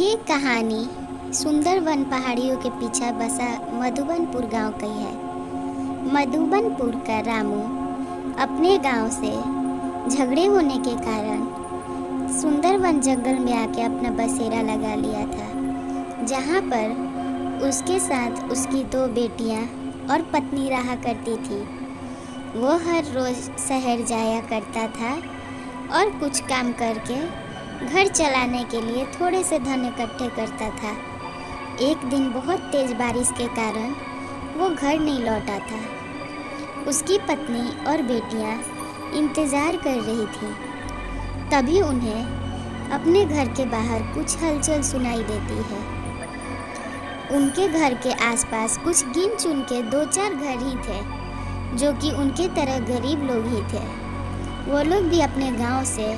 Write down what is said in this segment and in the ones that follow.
ये कहानी सुंदरवन पहाड़ियों के पीछे बसा मधुबनपुर गांव की है। मधुबनपुर का रामू अपने गांव से झगड़े होने के कारण सुंदरवन जंगल में आके अपना बसेरा लगा लिया था, जहां पर उसके साथ उसकी 2 बेटियां और पत्नी रहा करती थी। वो हर रोज़ शहर जाया करता था और कुछ काम करके घर चलाने के लिए थोड़े से धन इकट्ठे करता था। एक दिन बहुत तेज़ बारिश के कारण वो घर नहीं लौटा था। उसकी पत्नी और बेटियां इंतज़ार कर रही थीं। तभी उन्हें अपने घर के बाहर कुछ हलचल सुनाई देती है। उनके घर के आसपास कुछ गिन चुन के 2-4 घर ही थे, जो कि उनके तरह गरीब लोग ही थे। वो लोग भी अपने गांव से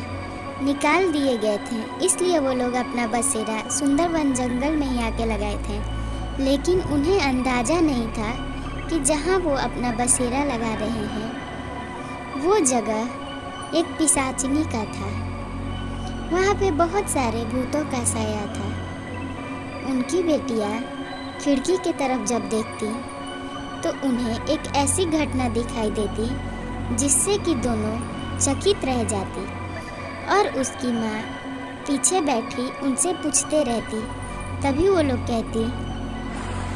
निकाल दिए गए थे, इसलिए वो लोग अपना बसेरा सुंदरवन जंगल में ही आके लगाए थे। लेकिन उन्हें अंदाज़ा नहीं था कि जहाँ वो अपना बसेरा लगा रहे हैं वो जगह एक पिशाचिनी का था। वहाँ पे बहुत सारे भूतों का साया था। उनकी बेटियाँ खिड़की की तरफ जब देखती तो उन्हें एक ऐसी घटना दिखाई देती जिससे कि दोनों चकित रह जाती और उसकी माँ पीछे बैठी उनसे पूछते रहती। तभी वो लोग कहती,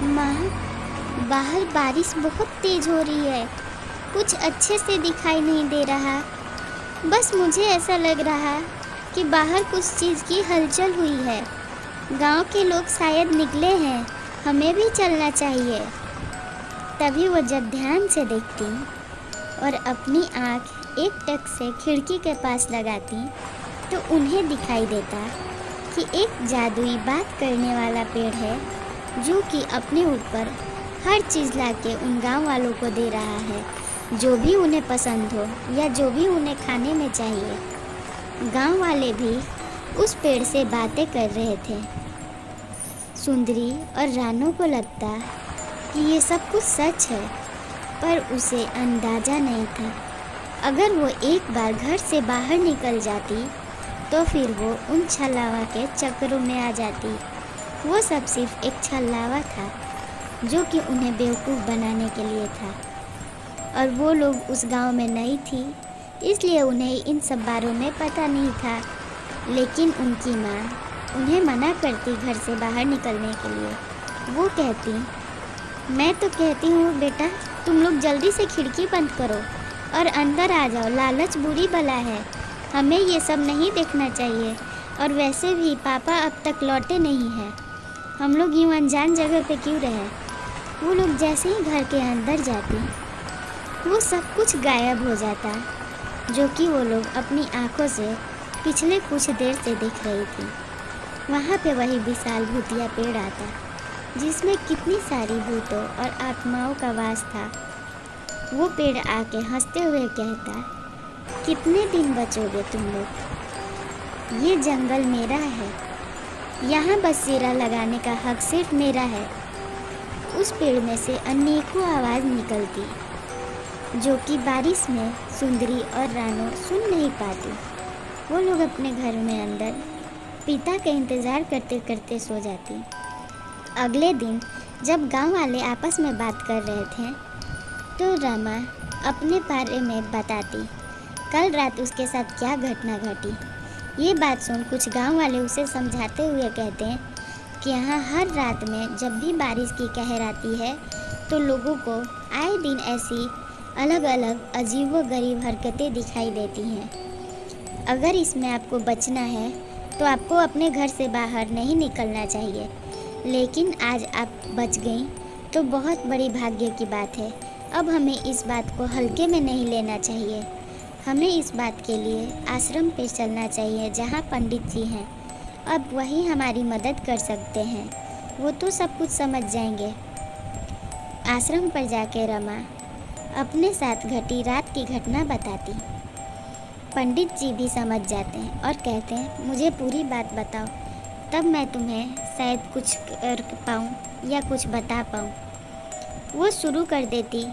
माँ, बाहर बारिश बहुत तेज़ हो रही है, कुछ अच्छे से दिखाई नहीं दे रहा। बस मुझे ऐसा लग रहा कि बाहर कुछ चीज़ की हलचल हुई है। गांव के लोग शायद निकले हैं, हमें भी चलना चाहिए। तभी वो जब ध्यान से देखती और अपनी आँख एक टक से खिड़की के पास लगाती तो उन्हें दिखाई देता कि एक जादुई बात करने वाला पेड़ है, जो कि अपने ऊपर हर चीज़ लाके उन गांव वालों को दे रहा है, जो भी उन्हें पसंद हो या जो भी उन्हें खाने में चाहिए। गांव वाले भी उस पेड़ से बातें कर रहे थे। सुंदरी और रानू को लगता कि ये सब कुछ सच है, पर उसे अंदाज़ा नहीं था। अगर वो एक बार घर से बाहर निकल जाती तो फिर वो उन छलावा के चक्करों में आ जाती। वो सब सिर्फ एक छलावा था, जो कि उन्हें बेवकूफ़ बनाने के लिए था। और वो लोग उस गांव में नई थी, इसलिए उन्हें इन सब बारों में पता नहीं था। लेकिन उनकी माँ उन्हें मना करती घर से बाहर निकलने के लिए। वो कहती, मैं तो कहती हूँ बेटा, तुम लोग जल्दी से खिड़की बंद करो और अंदर आ जाओ। लालच बुरी बला है, हमें ये सब नहीं देखना चाहिए। और वैसे भी पापा अब तक लौटे नहीं हैं, हम लोग यूँ अनजान जगह पे क्यों रहें। वो लोग जैसे ही घर के अंदर जाती वो सब कुछ गायब हो जाता, जो कि वो लोग अपनी आँखों से पिछले कुछ देर से देख रही थी। वहाँ पे वही विशाल भूतिया पेड़ आता, जिसमें कितनी सारी भूतों और आत्माओं का वास था। वो पेड़ आके हंसते हुए कहता, कितने दिन बचोगे तुम लोग? ये जंगल मेरा है, यहाँ बसेरा लगाने का हक सिर्फ मेरा है। उस पेड़ में से अनेकों आवाज़ निकलती, जो कि बारिश में सुंदरी और रानू सुन नहीं पाती। वो लोग अपने घर में अंदर पिता का इंतज़ार करते करते सो जाती। अगले दिन जब गांव वाले आपस में बात कर रहे थे तो रमा अपने बारे में बताती कल रात उसके साथ क्या घटना घटी। ये बात सुन कुछ गांव वाले उसे समझाते हुए कहते हैं कि यहाँ हर रात में जब भी बारिश की कहर आती है तो लोगों को आए दिन ऐसी अलग अलग अजीबोगरीब हरकतें दिखाई देती हैं। अगर इसमें आपको बचना है तो आपको अपने घर से बाहर नहीं निकलना चाहिए। लेकिन आज आप बच गई तो बहुत बड़ी भाग्य की बात है। अब हमें इस बात को हल्के में नहीं लेना चाहिए। हमें इस बात के लिए आश्रम पे चलना चाहिए, जहाँ पंडित जी हैं। अब वही हमारी मदद कर सकते हैं, वो तो सब कुछ समझ जाएंगे। आश्रम पर जाके रमा अपने साथ घटी रात की घटना बताती। पंडित जी भी समझ जाते हैं और कहते हैं, मुझे पूरी बात बताओ, तब मैं तुम्हें शायद कुछ कर पाऊँ या कुछ बता पाऊँ। वो शुरू कर देती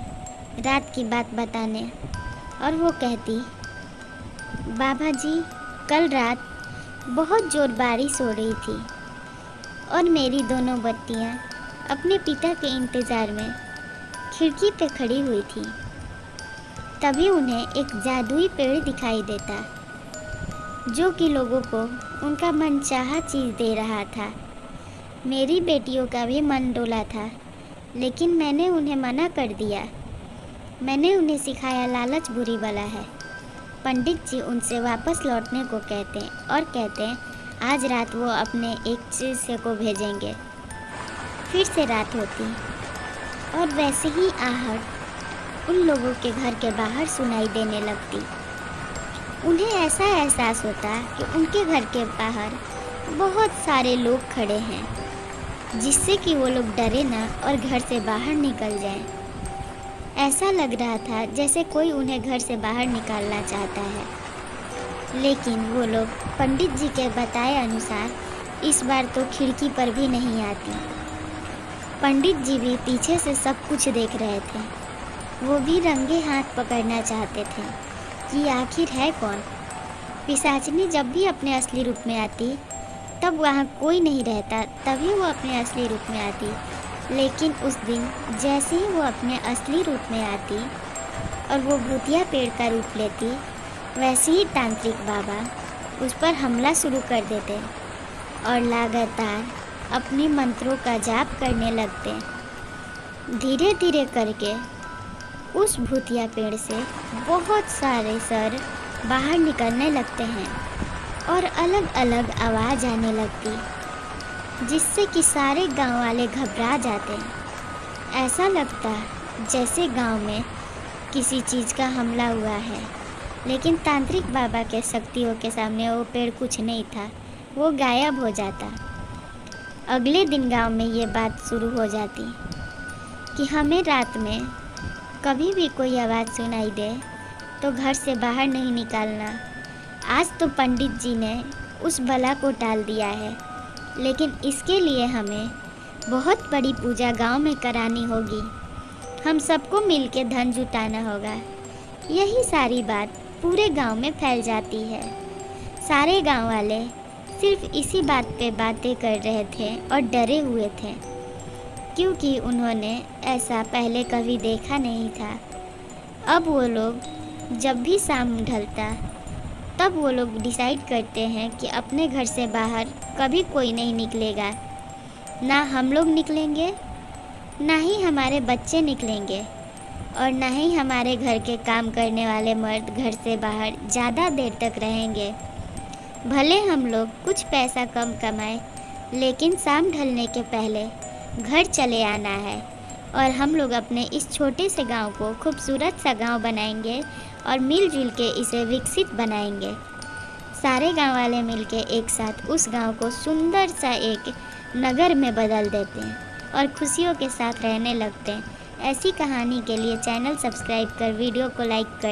रात की बात बताने और वो कहती, बाबा जी, कल रात बहुत ज़ोर बारिश हो रही थी। और मेरी दोनों बत्तियाँ अपने पिता के इंतज़ार में खिड़की पे खड़ी हुई थी। तभी उन्हें एक जादुई पेड़ दिखाई देता, जो कि लोगों को उनका मनचाहा चीज़ दे रहा था। मेरी बेटियों का भी मन डोला था, लेकिन मैंने उन्हें मना कर दिया। मैंने उन्हें सिखाया लालच बुरी बला है। पंडित जी उनसे वापस लौटने को कहते और कहते आज रात वो अपने एक शिष्य को भेजेंगे। फिर से रात होती और वैसे ही आहट उन लोगों के घर के बाहर सुनाई देने लगती। उन्हें ऐसा एहसास होता कि उनके घर के बाहर बहुत सारे लोग खड़े हैं, जिससे कि वो लोग डरे ना और घर से बाहर निकल जाएं। ऐसा लग रहा था जैसे कोई उन्हें घर से बाहर निकालना चाहता है। लेकिन वो लोग पंडित जी के बताए अनुसार इस बार तो खिड़की पर भी नहीं आती। पंडित जी भी पीछे से सब कुछ देख रहे थे। वो भी रंगे हाथ पकड़ना चाहते थे कि आखिर है कौन। पिशाचिनी जब भी अपने असली रूप में आती तब वहाँ कोई नहीं रहता, तभी वो अपने असली रूप में आती। लेकिन उस दिन जैसे ही वो अपने असली रूप में आती और वो भूतिया पेड़ का रूप लेती, वैसे ही तांत्रिक बाबा उस पर हमला शुरू कर देते और लगातार अपने मंत्रों का जाप करने लगते। धीरे धीरे करके उस भूतिया पेड़ से बहुत सारे सर बाहर निकलने लगते हैं और अलग अलग आवाज़ आने लगती, जिससे कि सारे गांव वाले घबरा जाते हैं। ऐसा लगता जैसे गांव में किसी चीज़ का हमला हुआ है। लेकिन तांत्रिक बाबा के शक्तियों के सामने वो पेड़ कुछ नहीं था, वो गायब हो जाता। अगले दिन गांव में ये बात शुरू हो जाती कि हमें रात में कभी भी कोई आवाज़ सुनाई दे तो घर से बाहर नहीं निकालना। आज तो पंडित जी ने उस बला को टाल दिया है, लेकिन इसके लिए हमें बहुत बड़ी पूजा गांव में करानी होगी। हम सबको मिलके धन जुटाना होगा। यही सारी बात पूरे गांव में फैल जाती है। सारे गांव वाले सिर्फ इसी बात पे बातें कर रहे थे और डरे हुए थे, क्योंकि उन्होंने ऐसा पहले कभी देखा नहीं था। अब वो लोग जब भी शाम ढलता तब वो लोग डिसाइड करते हैं कि अपने घर से बाहर कभी कोई नहीं निकलेगा। ना हम लोग निकलेंगे, ना ही हमारे बच्चे निकलेंगे, और ना ही हमारे घर के काम करने वाले मर्द घर से बाहर ज़्यादा देर तक रहेंगे। भले हम लोग कुछ पैसा कम कमाएं, लेकिन शाम ढलने के पहले घर चले आना है और हम लोग अपने इस छोटे से गांव को खूबसूरत सा गांव बनाएंगे और मिलजुल के इसे विकसित बनाएंगे। सारे गांव वाले मिलके एक साथ उस गांव को सुंदर सा एक नगर में बदल देते हैं और खुशियों के साथ रहने लगते हैं। ऐसी कहानी के लिए चैनल सब्सक्राइब कर वीडियो को लाइक कर